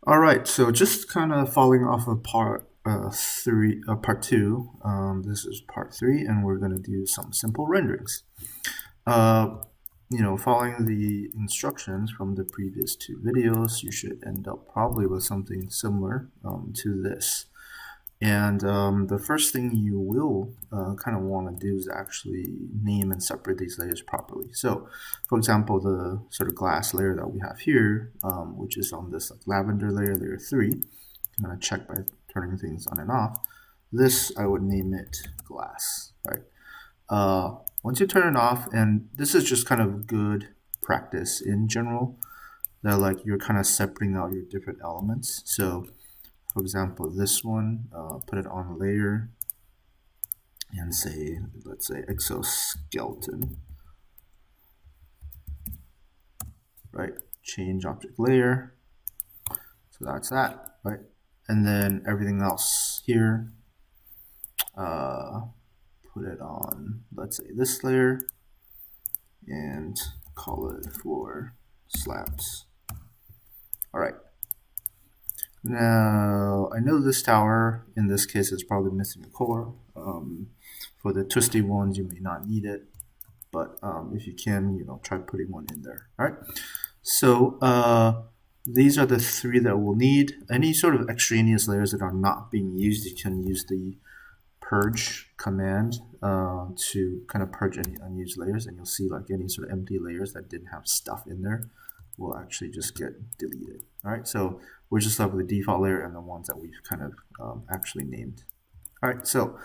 All right, so just kind of following off of part two. This is part three, and we're going to do some simple renderings. Uh, following the instructions from the previous two videos, you should end up probably with something similar to this. And the first thing you will kind of want to do is actually name and separate these layers properly. So, for example, the sort of glass layer that we have here, which is on this lavender layer, layer 3, I'm going to check by turning things on and off. This, I would name it glass, right? Once you turn it off, and this is just kind of good practice in general, that like you're kind of separating out your different elements. So, for example, this one, put it on layer and say, let's say exoskeleton, right? Change object layer. So that's that, right? And then everything else here, put it on, let's say this layer and call it for slabs. All right. Now, I know this tower, in this case, is probably missing a core. For the twisty ones, you may not need it, but if you can, try putting one in there. All right. So these are the three that we'll need. Any sort of extraneous layers that are not being used, you can use the purge command to kind of purge any unused layers, and you'll see like any sort of empty layers that didn't have stuff in there will actually just get deleted. All right, so we're just left with the default layer and the ones that we've kind of actually named. All right, so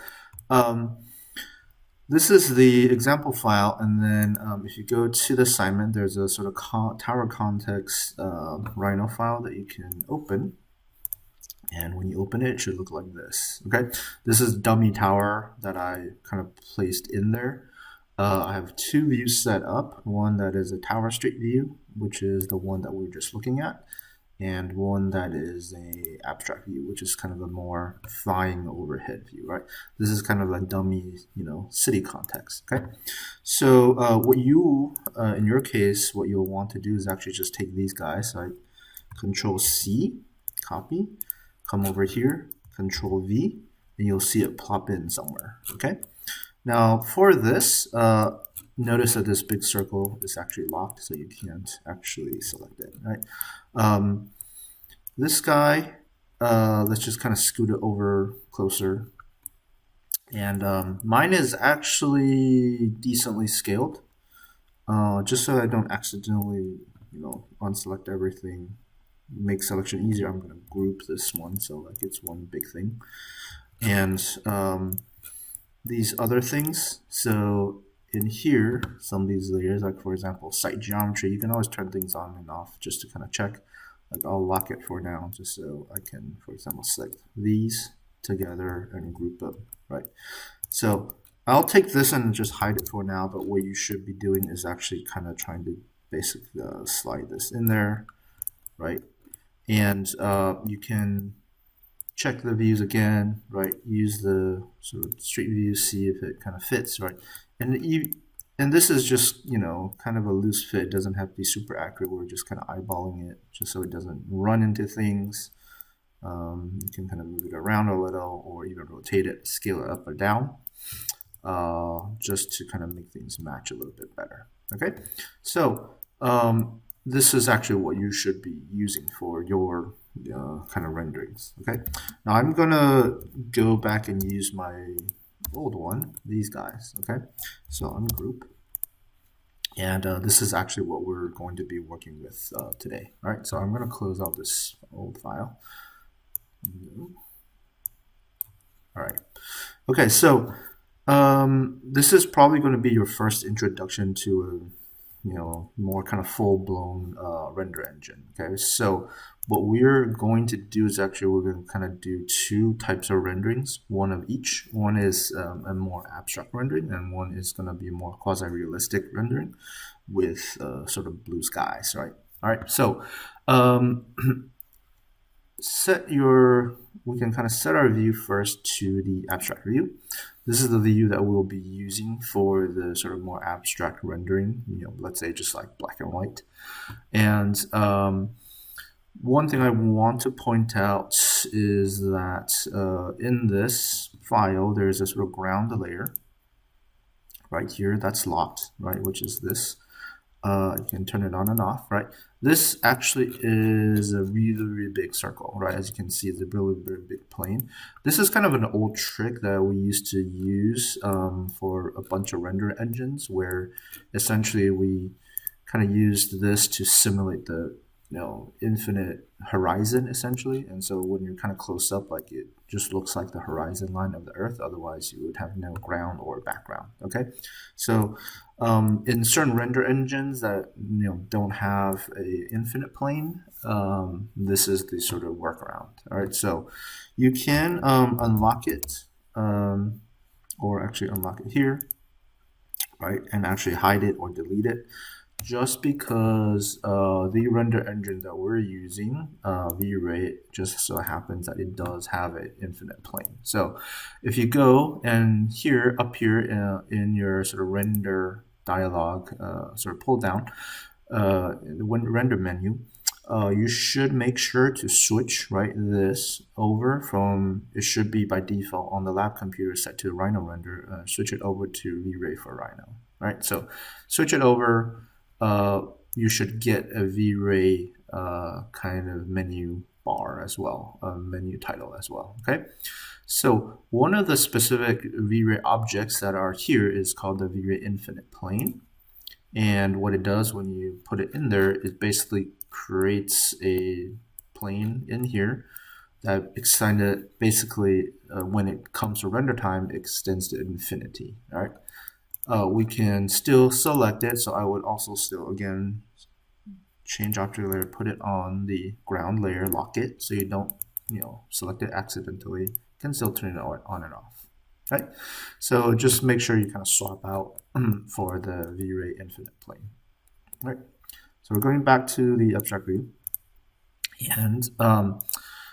this is the example file, and then if you go to the assignment, there's a sort of tower context Rhino file that you can open. And when you open it, it should look like this. Okay, this is dummy tower that I kind of placed in there. I have two views set up. One that is a tower street view, which is the one that we are just looking at, and one that is a abstract view, which is kind of a more flying overhead view, right? This is kind of a dummy, city context. Okay, so what you, in your case, what you'll want to do is actually just take these guys, right? Control C, copy. Come over here, Control V, and you'll see it plop in somewhere. Okay. Now for this, notice that this big circle is actually locked, so you can't actually select it. Right. This guy, let's just kind of scoot it over closer. And mine is actually decently scaled, just so I don't accidentally, unselect everything. Make selection easier, I'm going to group this one so like it's one big thing. And these other things, so in here, some of these layers, like for example, site geometry, you can always turn things on and off just to kind of check. Like I'll lock it for now just so I can, for example, select these together and group them, right? So I'll take this and just hide it for now, but what you should be doing is actually kind of trying to basically slide this in there, right? And you can check the views again, right? Use the sort of street view, see if it kind of fits, right? And this is just, kind of a loose fit. It doesn't have to be super accurate. We're just kind of eyeballing it just so it doesn't run into things. You can kind of move it around a little or even rotate it, scale it up or down, just to kind of make things match a little bit better. Okay, so this is actually what you should be using for your kind of renderings. Okay, now I'm gonna go back and use my old one, these guys. Okay, so ungroup, and this is actually what we're going to be working with today. All right, so I'm gonna close out this old file. All right, okay, so this is probably going to be your first introduction to a more kind of full-blown render engine. Okay, so what we're going to do is actually we're going to kind of do two types of renderings, one of each. One is a more abstract rendering, and one is going to be a more quasi-realistic rendering with sort of blue skies, right? All right, so we can kind of set our view first to the abstract view. This is the view that we'll be using for the sort of more abstract rendering, let's say just like black and white. And One thing I want to point out is that in this file, there's a sort of ground layer right here that's locked, right, which is this. You can turn it on and off, right? This actually is a really, really big circle, right? As you can see, it's a really, really big plane. This is kind of an old trick that we used to use for a bunch of render engines, where essentially we kind of used this to simulate the infinite horizon essentially. And so when you're kind of close up, like it just looks like the horizon line of the Earth. Otherwise, you would have no ground or background. Okay, so in certain render engines that don't have a infinite plane, this is the sort of workaround. All right, so you can unlock it, or actually unlock it here, right, and actually hide it or delete it. Just because the render engine that we're using, Vray, just so happens that it does have an infinite plane. So if you go and here, up here in your sort of render dialog, sort of pull down, in the render menu, you should make sure to switch this over from, it should be by default on the lab computer set to Rhino render, switch it over to Vray for Rhino, right? So switch it over. You should get a Vray kind of menu bar as well, a menu title as well. Okay, so one of the specific Vray objects that are here is called the Vray infinite plane, and what it does when you put it in there is basically creates a plane in here that extended basically when it comes to render time extends to infinity. All right. We can still select it, so I would also still again change object layer, put it on the ground layer, lock it so you don't select it accidentally. You can still turn it on and off, right? So just make sure you kind of swap out for the Vray infinite plane, right? So we're going back to the abstract view, and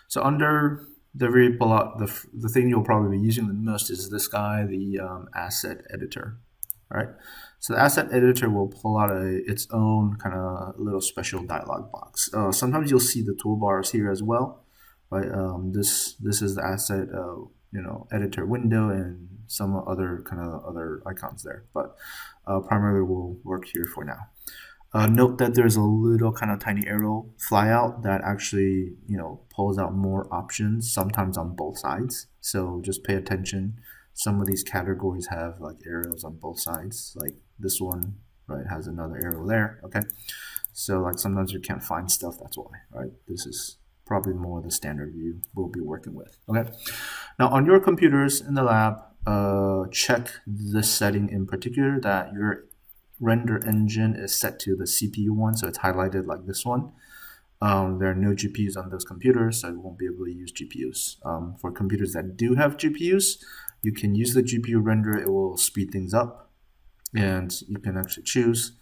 so under the Vray pullout, the thing you'll probably be using the most is this guy, the asset editor. All right, so the asset editor will pull out its own kind of little special dialog box. Sometimes you'll see the toolbars here as well, right? This is the asset editor window and some other other icons there, but primarily we'll work here for now. Note that there's a little kind of tiny arrow flyout that actually pulls out more options, sometimes on both sides. So just pay attention. Some of these categories have like arrows on both sides, like this one, right, has another arrow there. Okay, so like sometimes you can't find stuff, that's why, right? This is probably more the standard view we'll be working with. Okay, now on your computers in the lab, check this setting in particular, that your render engine is set to the CPU one, so it's highlighted like this one. There are no GPUs on those computers, so you won't be able to use GPUs. For computers that do have GPUs, you can use the GPU render. It will speed things up, and you can actually choose.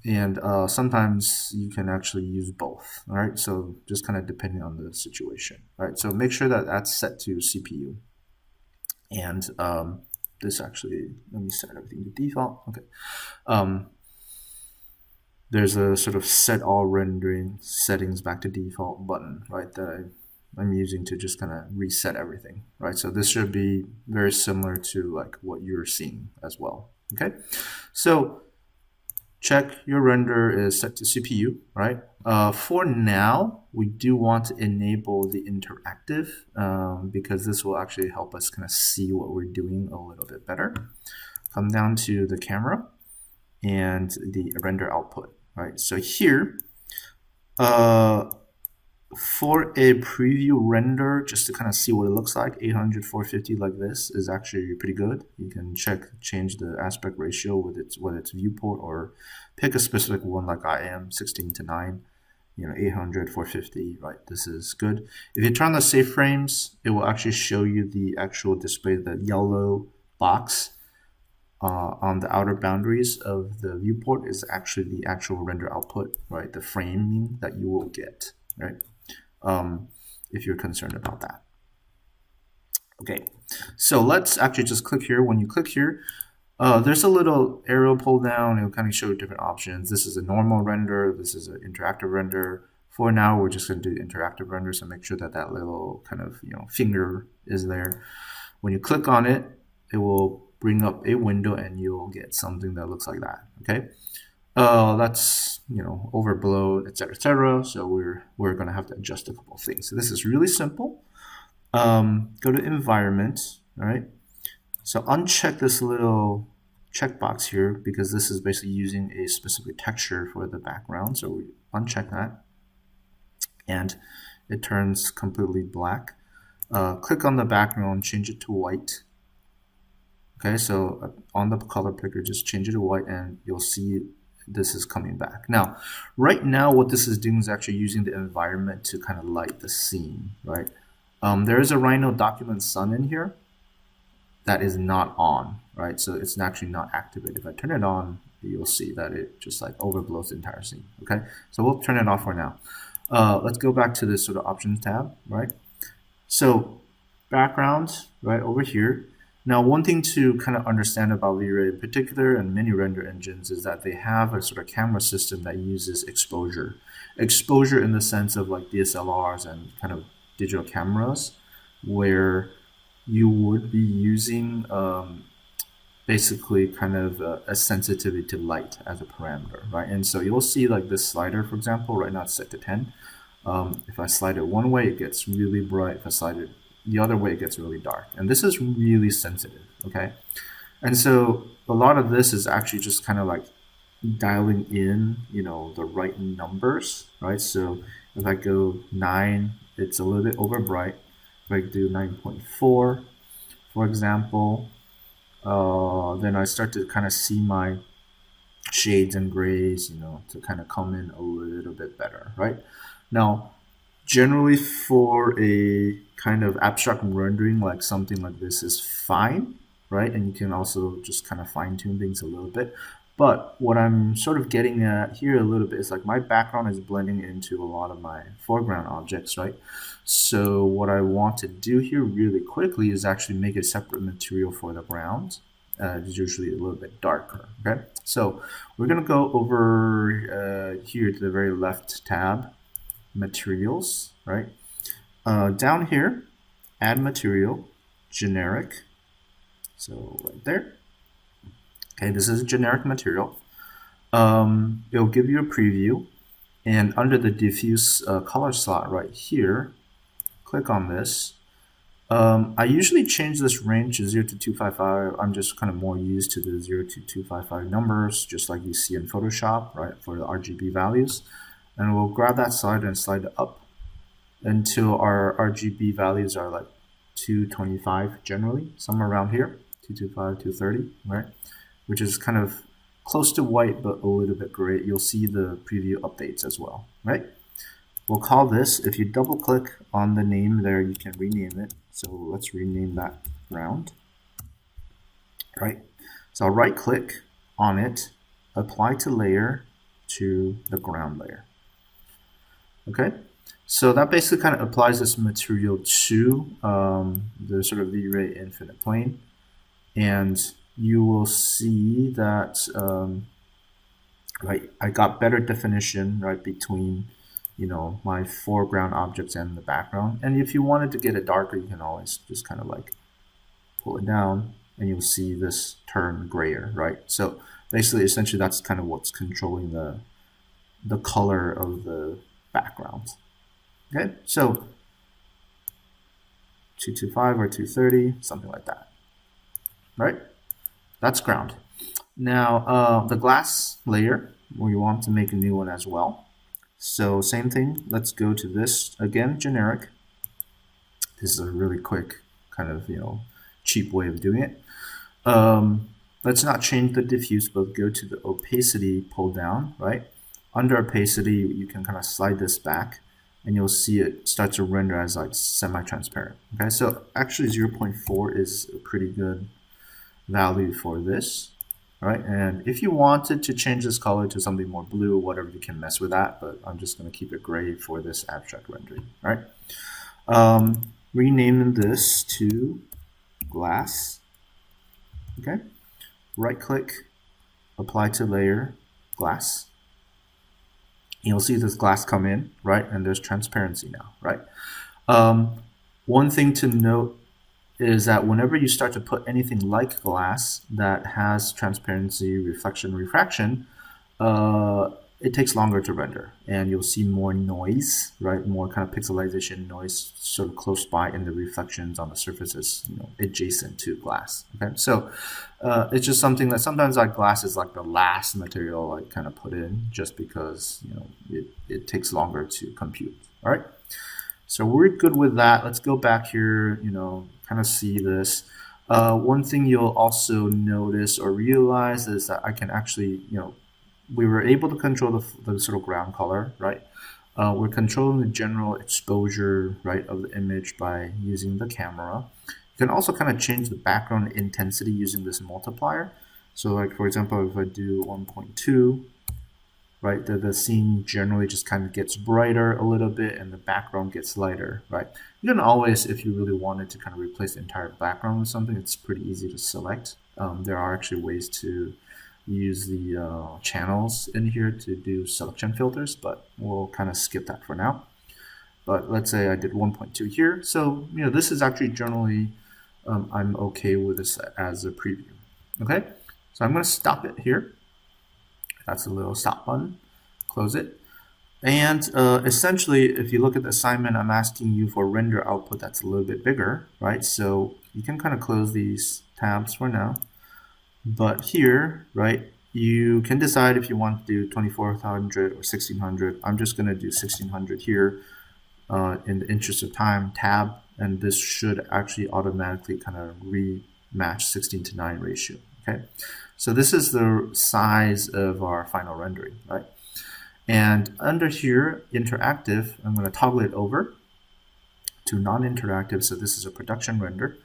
And sometimes you can actually use both. All right, so just kind of depending on the situation. All right, so make sure that that's set to CPU. And this actually, let me set everything to default. Okay. There's a sort of set all rendering settings back to default button, right, that I'm using to just kind of reset everything, right? So this should be very similar to like what you're seeing as well. Okay, so check your render is set to CPU, right? For now, we do want to enable the interactive because this will actually help us kind of see what we're doing a little bit better. Come down to the camera and the render output, right? So here, for a preview render, just to kind of see what it looks like, 800, 450 like this is actually pretty good. You can change the aspect ratio with its viewport, or pick a specific one like I am, 16:9, 800, 450, right? This is good. If you turn on the save frames, it will actually show you the actual display, the yellow box on the outer boundaries of the viewport is actually the actual render output, right? The framing that you will get, right? If you're concerned about that. Okay, so let's actually just click here. When you click here, there's a little arrow pull down. It'll kind of show different options. This is a normal render. This is an interactive render. For now, we're just going to do interactive render, so make sure that that little kind of finger is there. When you click on it, it will bring up a window and you'll get something that looks like that. Okay, that's overblown, etc. So we're going to have to adjust a couple of things. So this is really simple. Go to environment. All right. So uncheck this little checkbox here because this is basically using a specific texture for the background. So we uncheck that, and it turns completely black. Click on the background, change it to white. Okay, so on the color picker, just change it to white, and you'll see this is coming back. Now, right now, what this is doing is actually using the environment to kind of light the scene, right? There is a Rhino document Sun in here that is not on, right? So it's actually not activated. If I turn it on, you'll see that it just like overblows the entire scene, okay? So we'll turn it off for now. Let's go back to this sort of options tab, right? So background, right over here. Now, one thing to kind of understand about Vray in particular and many render engines is that they have a sort of camera system that uses exposure. Exposure in the sense of like DSLRs and kind of digital cameras, where you would be using basically kind of a sensitivity to light as a parameter, right? And so you'll see like this slider, for example, right now it's set to 10. If I slide it one way, it gets really bright. If I slide it the other way, it gets really dark. And this is really sensitive, okay? And so a lot of this is actually just kind of like dialing in, the right numbers, right? So if I go 9, it's a little bit over bright. If I do 9.4, for example, then I start to kind of see my shades and grays, to kind of come in a little bit better, right? Now, generally for a kind of abstract rendering, like something like this is fine, right? And you can also just kind of fine tune things a little bit. But what I'm sort of getting at here a little bit is like my background is blending into a lot of my foreground objects, right? So what I want to do here really quickly is actually make a separate material for the ground. It's usually a little bit darker, okay? So we're gonna go over here to the very left tab, materials, right? Down here, add material, generic. So right there. Okay, this is a generic material. It'll give you a preview, and under the diffuse color slot right here, click on this. I usually change this range to 0 to 255. I'm just kind of more used to the 0 to 255 numbers, just like you see in Photoshop, right, for the RGB values. And we'll grab that slider and slide it up until our RGB values are like 225 generally, somewhere around here, 225, 230, right? Which is kind of close to white, but a little bit gray. You'll see the preview updates as well, right? We'll call this, if you double click on the name there, you can rename it. So let's rename that ground, right? So I'll right click on it, apply to layer to the ground layer. Okay, so that basically kind of applies this material to the sort of V-Ray infinite plane, and you will see that right, I got better definition right between my foreground objects and the background. And if you wanted to get it darker, you can always just kind of like pull it down, and you'll see this turn grayer, right? So basically, essentially, that's kind of what's controlling the color of the background. Okay, so 225 or 230, something like that, right? That's ground. Now, the glass layer, we want to make a new one as well. So same thing, let's go to this, again, generic. This is a really quick kind of, cheap way of doing it. Let's not change the diffuse, but go to the opacity pull down, right? Under opacity, you can kind of slide this back, and you'll see it start to render as like semi-transparent. Okay, so actually 0.4 is a pretty good value for this. All right, and if you wanted to change this color to something more blue or whatever, you can mess with that, but I'm just going to keep it gray for this abstract rendering. All right, renaming this to glass. Okay, right click, apply to layer, glass. You'll see this glass come in, right? And there's transparency now, right? One thing to note is that whenever you start to put anything like glass that has transparency, reflection, refraction, it takes longer to render, and you'll see more noise, right? More kind of pixelization noise sort of close by in the reflections on the surfaces, adjacent to glass. Okay, so it's just something that sometimes like glass is like the last material I kind of put in, just because it takes longer to compute. All right. So we're good with that. Let's go back here, kind of see this. One thing you'll also notice or realize is that I can actually, we were able to control the sort of ground color, right? We're controlling the general exposure, right, of the image by using the camera. You can also kind of change the background intensity using this multiplier. So like, for example, if I do 1.2, right, the scene generally just kind of gets brighter a little bit and the background gets lighter, right? You can always, if you really wanted to kind of replace the entire background with something, it's pretty easy to select. There are actually ways to use the channels in here to do selection filters, but we'll kind of skip that for now. But let's say I did 1.2 here. So, this is actually generally, I'm okay with this as a preview. Okay, so I'm going to stop it here. That's a little stop button. Close it. And essentially, if you look at the assignment, I'm asking you for render output that's a little bit bigger, right? So you can kind of close these tabs for now. But here, right, you can decide if you want to do 2400 or 1600. I'm just going to do 1600 here in the interest of time, tab, and this should actually automatically kind of rematch 16:9 ratio. Okay, so this is the size of our final rendering, right? And under here, interactive, I'm going to toggle it over to non-interactive. So this is a production render.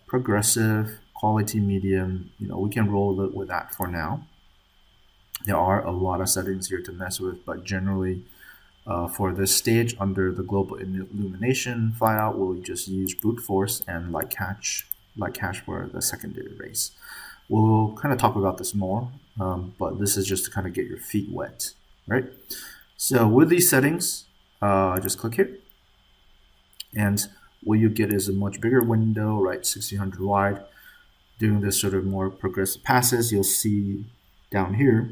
Progressive, quality medium, we can roll it with that for now. There are a lot of settings here to mess with, but generally for this stage under the global illumination file, we'll just use brute force and light cache for the secondary rays. We'll kind of talk about this more, but this is just to kind of get your feet wet, right? So with these settings, just click here, and what you get is a much bigger window, right? 1600 wide. Doing this sort of more progressive passes, you'll see down here,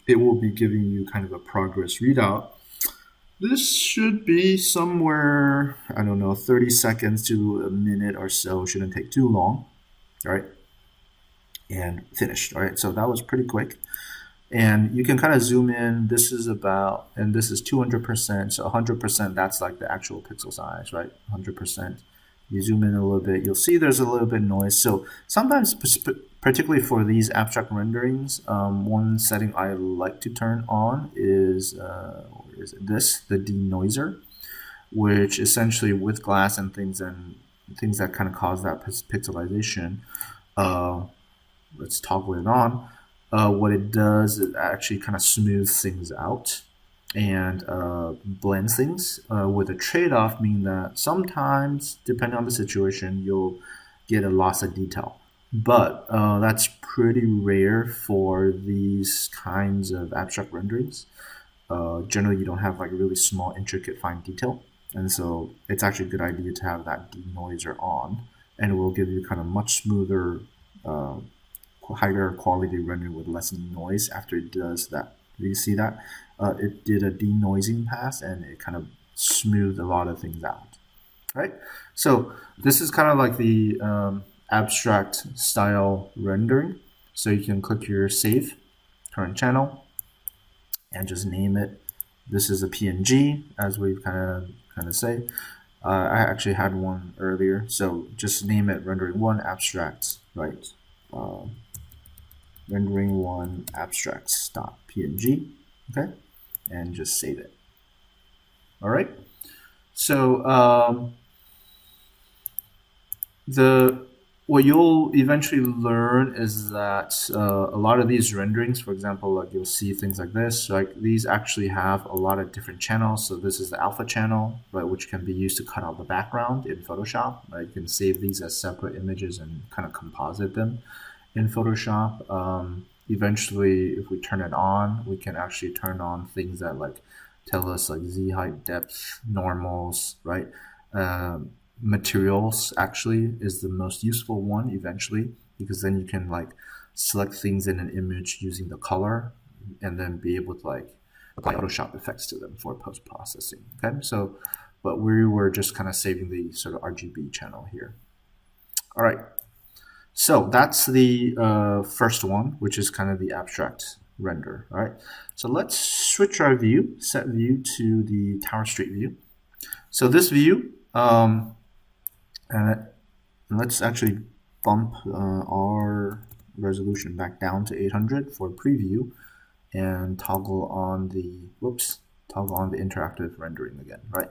it will be giving you kind of a progress readout. This should be somewhere, I don't know, 30 seconds to a minute or so. Shouldn't take too long, all right? And finished, all right? So that was pretty quick. And you can kind of zoom in. This is about, and this is 200%. So 100%, that's like the actual pixel size, right? 100%. You zoom in a little bit, you'll see there's a little bit of noise. So sometimes, particularly for these abstract renderings, one setting I like to turn on is the Denoiser, which essentially with glass and things that kind of cause that pixelization, let's toggle it on. What it does is actually kind of smooths things out and blends things with a trade-off, meaning that sometimes, depending on the situation, you'll get a loss of detail. But that's pretty rare for these kinds of abstract renderings. Generally, you don't have like really small, intricate, fine detail. And so it's actually a good idea to have that denoiser on, and it will give you kind of much smoother, higher quality rendering with less noise after it does that. Do you see that? It did a denoising pass, and it kind of smoothed a lot of things out, right? So this is kind of like the abstract style rendering. So you can click your save, current channel, and just name it. This is a PNG, as we've kind of say. I actually had one earlier, so just name it rendering one abstract, right? Rendering one abstracts.png, okay, and just save it. All right. So what you'll eventually learn is that a lot of these renderings, for example, like you'll see things like this, like these actually have a lot of different channels. So this is the alpha channel, right, which can be used to cut out the background in Photoshop. Right? You can save these as separate images and kind of composite them in Photoshop. eventually, if we turn it on, we can actually turn on things that like tell us like Z height, depth, normals, right? Materials actually is the most useful one eventually, because then you can like select things in an image using the color and then be able to like apply Photoshop effects to them for post-processing. Okay, so but we were just kind of saving the sort of RGB channel here. All right, so that's the first one, which is kind of the abstract render. All right, so let's switch our view, set view to the Tower Street view. So this view, and let's actually bump our resolution back down to 800 for preview, and toggle on the interactive rendering again, right?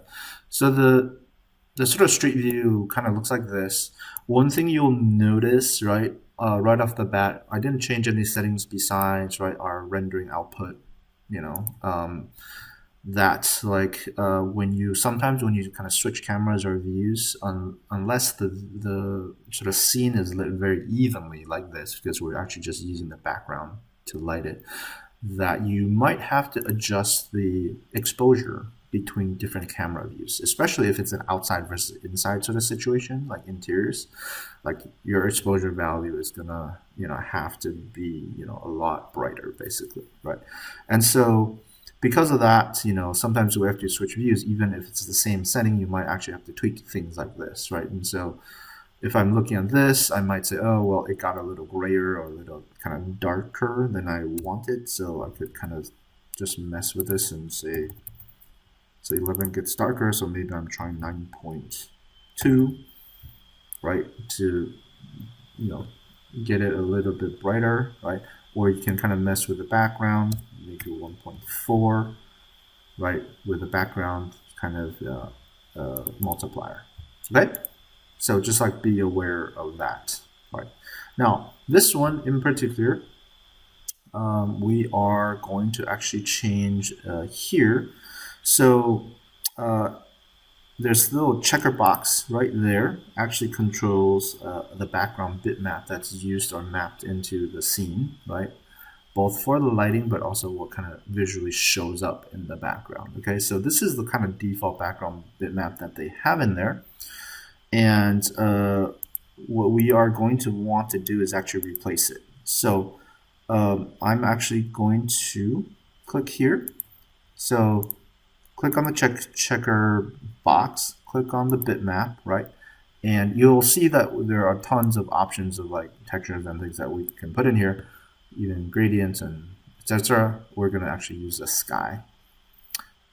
So the sort of street view kind of looks like this. One thing you'll notice, right, right off the bat, I didn't change any settings besides, right, our rendering output, that's like sometimes when you kind of switch cameras or views, unless the sort of scene is lit very evenly like this, because we're actually just using the background to light it, that you might have to adjust the exposure between different camera views, especially if it's an outside versus inside sort of situation, like interiors. Like your exposure value is gonna, have to be, a lot brighter, basically, right? And so because of that, sometimes we have to switch views, even if it's the same setting, you might actually have to tweak things like this, right? And so if I'm looking at this, I might say, oh, well, it got a little grayer or a little kind of darker than I wanted. So I could kind of just mess with this and say, so 11 gets darker. So maybe I'm trying 9.2, right? To, get it a little bit brighter, right? Or you can kind of mess with the background, make it 1.4, right? With the background kind of multiplier, okay? So just like be aware of that, right? Now, this one in particular, we are going to actually change here. So there's a little checker box right there, actually controls the background bitmap that's used or mapped into the scene, right? Both for the lighting, but also what kind of visually shows up in the background, okay? So this is the kind of default background bitmap that they have in there. And what we are going to want to do is actually replace it. So I'm actually going to click here. So click on the checker box, click on the bitmap, right? And you'll see that there are tons of options of like textures and things that we can put in here, even gradients and etc. We're going to actually use the sky.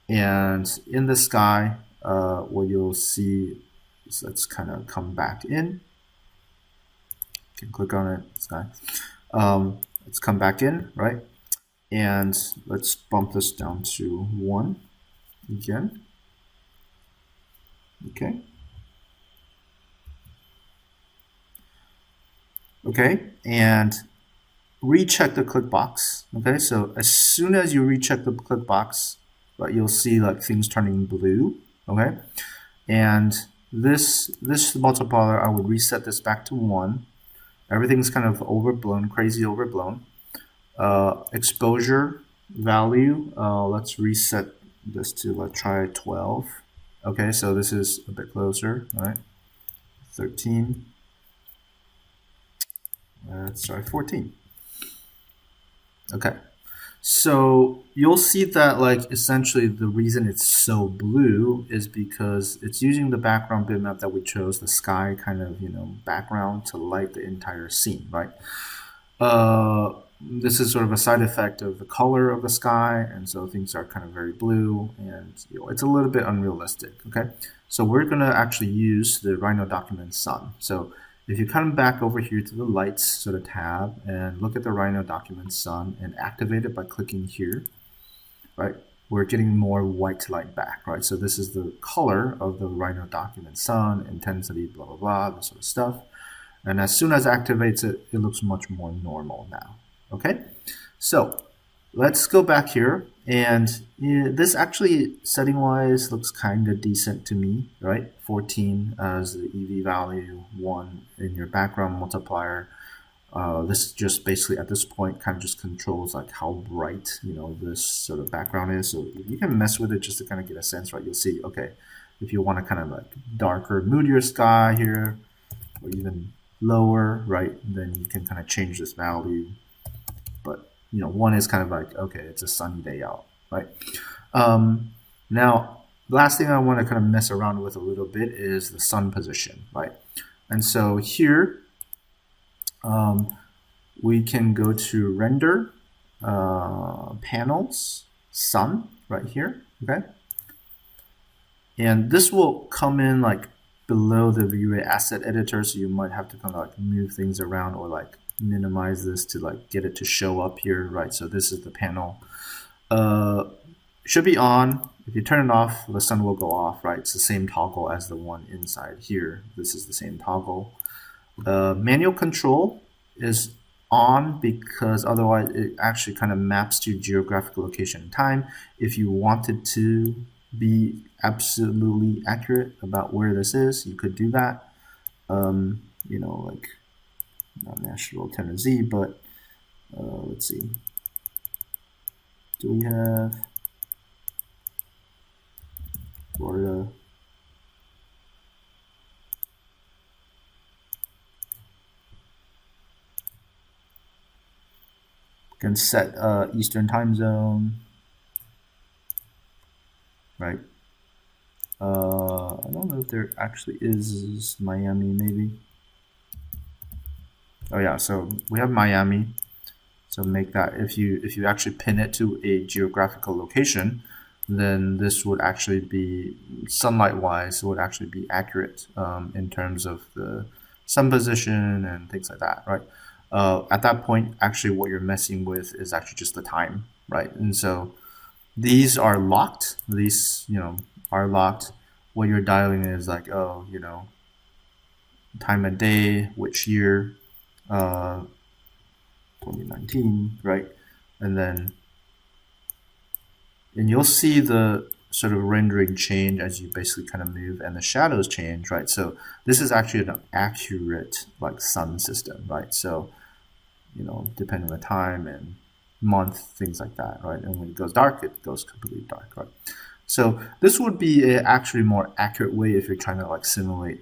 And in the sky, what you'll see, so let's kind of come back in. You can click on it, sky. Let's come back in, right? And let's bump this down to 1 again. Okay. Okay, and recheck the click box. Okay, so as soon as you recheck the click box, right, you'll see like things turning blue. Okay, and this multiplier, I would reset this back to 1. Everything's kind of overblown, crazy overblown. Exposure value, let's reset this to, let's try 12. Okay, so this is a bit closer, right? 13. Let's try 14. Okay, so you'll see that like essentially the reason it's so blue is because it's using the background bitmap that we chose, the sky kind of background to light the entire scene, right? This is sort of a side effect of the color of the sky, and so things are kind of very blue, and it's a little bit unrealistic. Okay, so we're going to actually use the Rhino document Sun. So if you come back over here to the lights sort of tab and look at the Rhino document Sun and activate it by clicking here, right? We're getting more white light back, right? So this is the color of the Rhino document Sun, intensity, blah, blah, blah, this sort of stuff. And as soon as it activates it, it looks much more normal now, okay? So let's go back here. And this actually, setting-wise, looks kind of decent to me, right? 14 as the EV value, 1 in your background multiplier. This just basically at this point kind of just controls like how bright, this sort of background is. So you can mess with it just to kind of get a sense, right? You'll see, okay, if you want to kind of like darker, moodier sky here, or even lower, right, then you can kind of change this value. But, one is kind of like, okay, it's a sunny day out, right? Now, last thing I want to kind of mess around with a little bit is the sun position, right? And so here, we can go to render, panels, sun, right here, okay? And this will come in like below the Vray asset editor, so you might have to kind of like move things around or like minimize this to like get it to show up here, right? So this is the panel. Should be on. If you turn it off, the sun will go off, right? It's the same toggle as the one inside here. This is the same toggle. Manual control is on because otherwise it actually kind of maps to geographic location and time. If you wanted to be absolutely accurate about where this is, you could do that. Like not Nashville, Tennessee, but let's see. Do we have Florida? Can set Eastern time zone, right? I don't know if there actually is Miami, maybe. Oh yeah, so we have Miami. So make that, if you actually pin it to a geographical location, then this would actually be, sunlight-wise, would actually be accurate in terms of the sun position and things like that, right? At that point, actually what you're messing with is actually just the time, right? And so these are locked. These, are locked. What you're dialing is like, oh, time of day, which year, 2019, right? And you'll see the sort of rendering change as you basically kind of move, and the shadows change, right? So this is actually an accurate like sun system, right? So depending on the time and month, things like that, right? And when it goes dark, it goes completely dark, right? So this would be a actually more accurate way if you're trying to like simulate,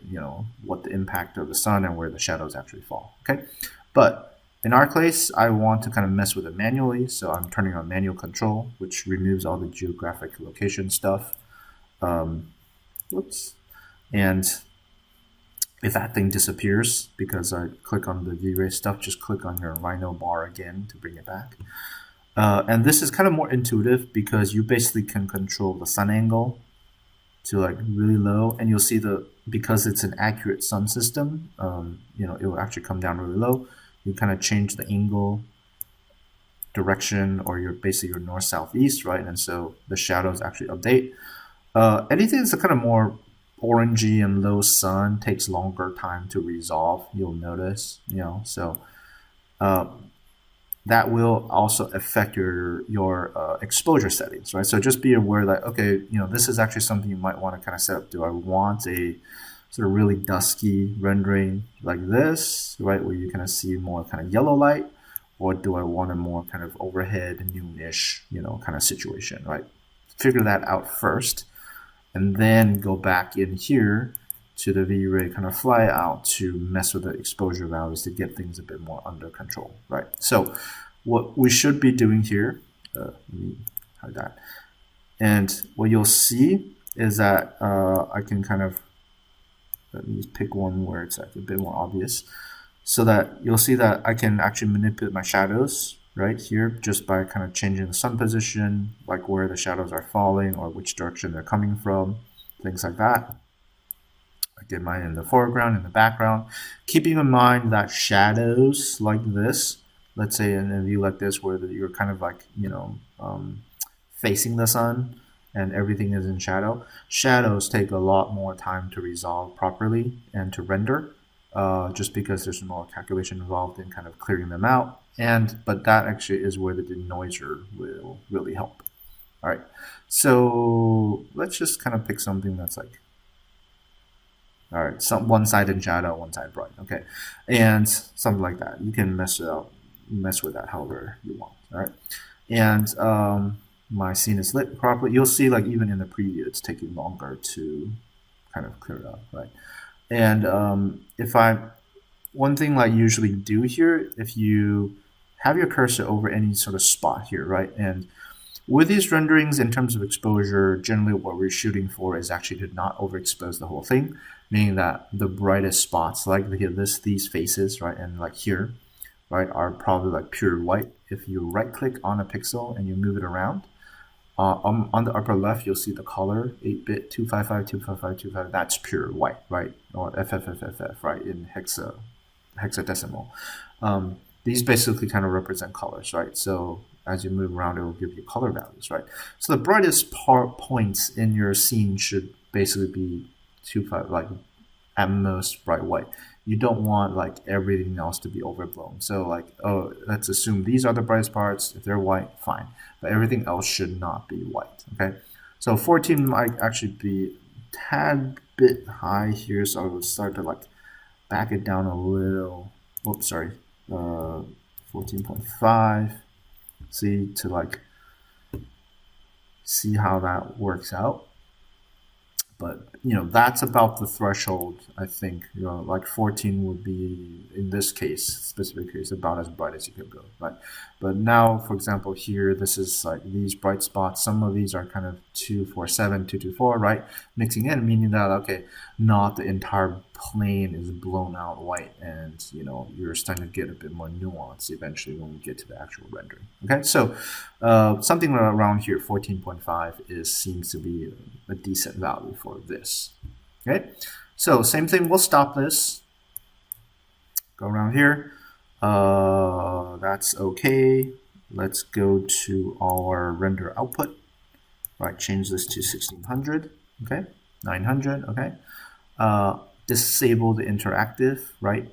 what the impact of the sun and where the shadows actually fall, okay? But in our case, I want to kind of mess with it manually, so I'm turning on manual control, which removes all the geographic location stuff. Whoops. And if that thing disappears because I click on the Vray stuff, just click on your Rhino bar again to bring it back. And this is kind of more intuitive because you basically can control the sun angle to like really low, and you'll see because it's an accurate sun system, it will actually come down really low. You kind of change the angle, direction, or basically your north, south, east, right? And so the shadows actually update. Anything that's kind of more orangey and low sun takes longer time to resolve, you'll notice, so that will also affect your exposure settings, right? So just be aware that, okay, this is actually something you might want to kind of set up. Do I want a sort of really dusky rendering like this, right, where you kind of see more kind of yellow light, or do I want a more kind of overhead noonish, kind of situation, right? Figure that out first, and then go back in here to the Vray kind of fly out to mess with the exposure values to get things a bit more under control, right? So what we should be doing here, let me hide that, and what you'll see is that I can kind of, let me pick one where it's like a bit more obvious, so that you'll see that I can actually manipulate my shadows right here just by kind of changing the sun position, like where the shadows are falling or which direction they're coming from, things like that. I get mine in the foreground, in the background, keeping in mind that shadows like this, let's say in a view like this where you're kind of like, facing the sun and everything is in shadow, shadows take a lot more time to resolve properly and to render, just because there's more calculation involved in kind of clearing them out. But that actually is where the denoiser will really help. All right, so let's just kind of pick something that's like All right, some one side in shadow, one side bright. Okay, and something like that. You can mess with that however you want. All right, and my scene is lit properly. You'll see like even in the preview, it's taking longer to kind of clear it up, right? And if I one thing I usually do here, if you have your cursor over any sort of spot here, right, and with these renderings, in terms of exposure, generally what we're shooting for is actually to not overexpose the whole thing, meaning that the brightest spots, like these faces, right, and like here, right, are probably like pure white. If you right-click on a pixel and you move it around, on the upper left, you'll see the color 8-bit 255 255 255. That's pure white, right, or FFFFF, right, in hexadecimal. These basically kind of represent colors, right? So as you move around, it will give you color values, right? So the brightest points in your scene should basically be 2.5, like at most bright white. You don't want like everything else to be overblown. So like, oh, let's assume these are the brightest parts. If they're white, fine. But everything else should not be white, okay? So 14 might actually be a tad bit high here. So I would start to like back it down a little. Oops, sorry. 14.5. See to like see how that works out. But that's about the threshold. I think like 14 would be in this case, specific case, about as bright as you could go. Right. But now, for example, here this is like these bright spots. Some of these are kind of 247, 224, right? Mixing in, meaning that okay, not the entire plane is blown out white, and you're starting to get a bit more nuance eventually when we get to the actual rendering. Okay, so something around here, 14.5 seems to be a decent value for this. Okay, so same thing. We'll stop this. Go around here. That's okay. Let's go to our render output. Right, change this to 1600. Okay, 900. Okay. Disable the interactive, right?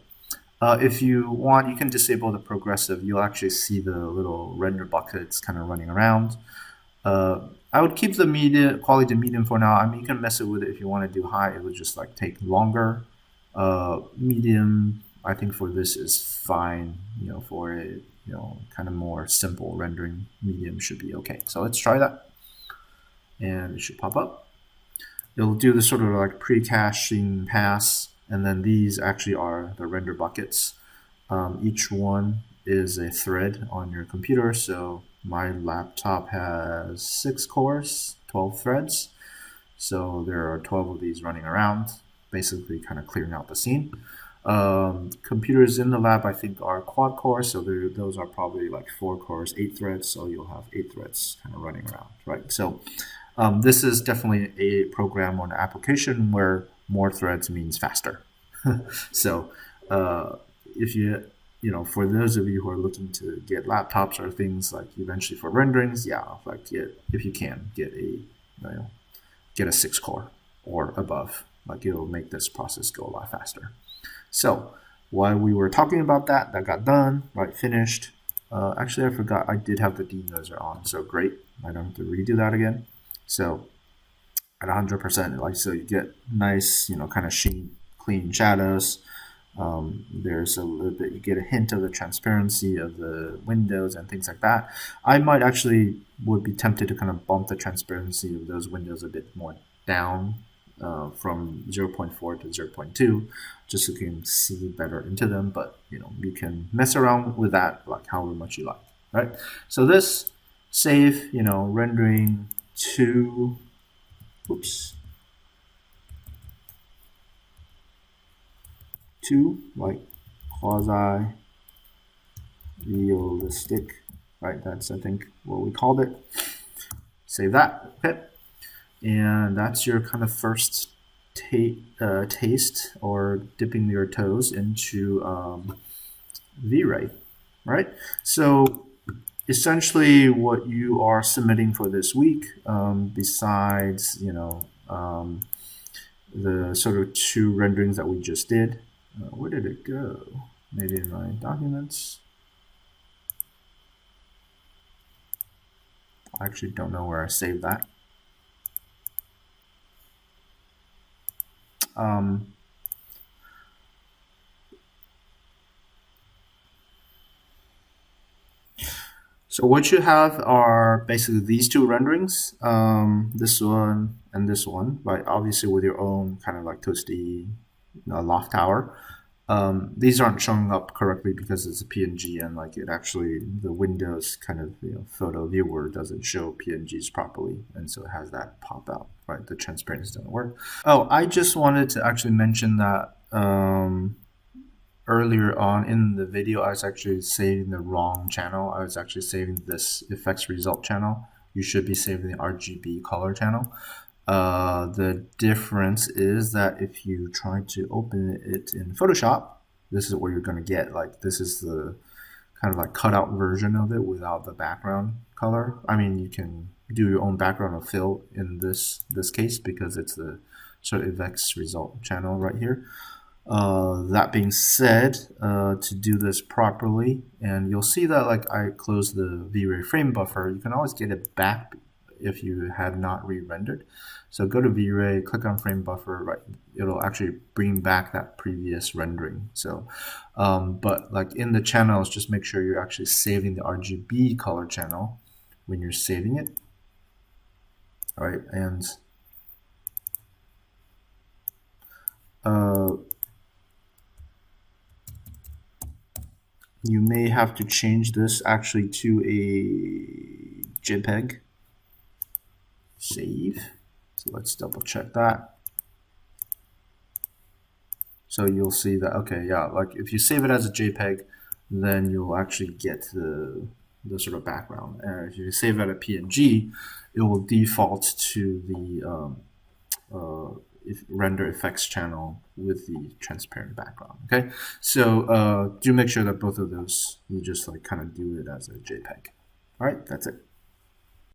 If you want, you can disable the progressive. You'll actually see the little render buckets kind of running around. I would keep the medium quality to medium for now. I mean, you can mess it with it if you want to do high. It would just like take longer. Medium, I think for this is fine. For a kind of more simple rendering, medium should be okay. So let's try that, and it should pop up. It'll do the sort of like pre-caching pass, and then these actually are the render buckets. Each one is a thread on your computer. So my laptop has 6 cores, 12 threads. So there are 12 of these running around, basically kind of clearing out the scene. Computers in the lab, I think, are quad core, so those are probably like 4 cores, 8 threads. So you'll have 8 threads kind of running around, right? So this is definitely a program or an application where more threads means faster. So if for those of you who are looking to get laptops or things like eventually for renderings, yeah, like if you can get a 6 core or above, like it'll make this process go a lot faster. So while we were talking about that got done, right? Finished. Actually, I forgot I did have the denoiser on, so great. I don't have to redo that again. So at 100%, like so, you get nice, kind of sheen, clean shadows. There's a little bit, you get a hint of the transparency of the windows and things like that. I might actually would be tempted to kind of bump the transparency of those windows a bit more down from 0.4 to 0.2, just so you can see better into them. But you can mess around with that like however much you like, right? So this save, rendering to, like quasi realistic, right? That's I think what we called it. Save that, okay? And that's your kind of first taste or dipping your toes into Vray, right? So essentially what you are submitting for this week, besides the sort of 2 renderings that we just did, where did it go? Maybe in my documents. I actually don't know where I saved that. So what you have are basically these two renderings, this one and this one, right? Obviously with your own kind of like toasty loft tower. These aren't showing up correctly because it's a PNG and like it actually, the Windows kind of photo viewer doesn't show PNGs properly, and so it has that pop out, right? The transparency doesn't work. Oh, I just wanted to actually mention that earlier on in the video, I was actually saving the wrong channel. I was actually saving this effects result channel. You should be saving the RGB color channel. The difference is that if you try to open it in Photoshop, this is what you're going to get. Like this is the kind of like cutout version of it without the background color. I mean, you can do your own background or fill in this case because it's the sort of effects result channel right here. That being said, to do this properly, and you'll see that like I closed the Vray frame buffer, you can always get it back if you have not re-rendered. So go to Vray, click on frame buffer, right? It'll actually bring back that previous rendering. So, but like in the channels, just make sure you're actually saving the RGB color channel when you're saving it. All right, and you may have to change this actually to a JPEG. Save. So let's double check that. So you'll see that, okay, yeah, like if you save it as a JPEG, then you'll actually get the sort of background. And if you save it as a PNG, it will default to the render effects channel with the transparent background. Okay, so do make sure that both of those, you just like kind of do it as a JPEG. All right, that's it.